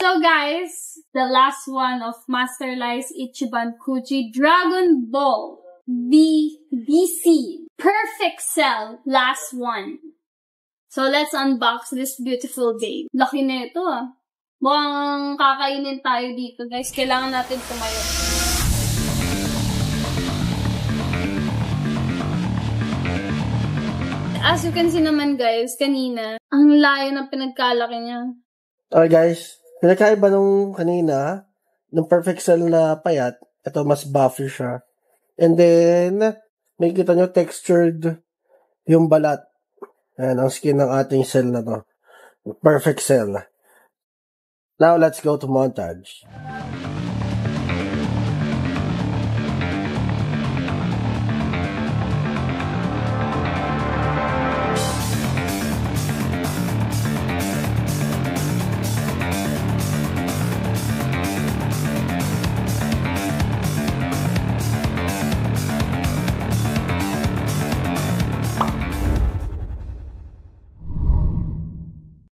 So guys, the last one of Master Lies Ichiban Kuchi Dragon Ball DC Perfect Cell, last one. So let's unbox this beautiful babe. Laki na ito ah. Mukhang kakainin tayo dito guys. Kailangan natin tumayo. As you can see naman guys, kanina, ang layo ng pinagkalaki niya. Okay guys, pinagkaiba nung kanina, nung Perfect Cell na payat, ito mas buffy siya. And then, may kita nyo textured yung balat. Ayan, ang skin ng ating cell na to. Perfect Cell. Now, let's go to montage.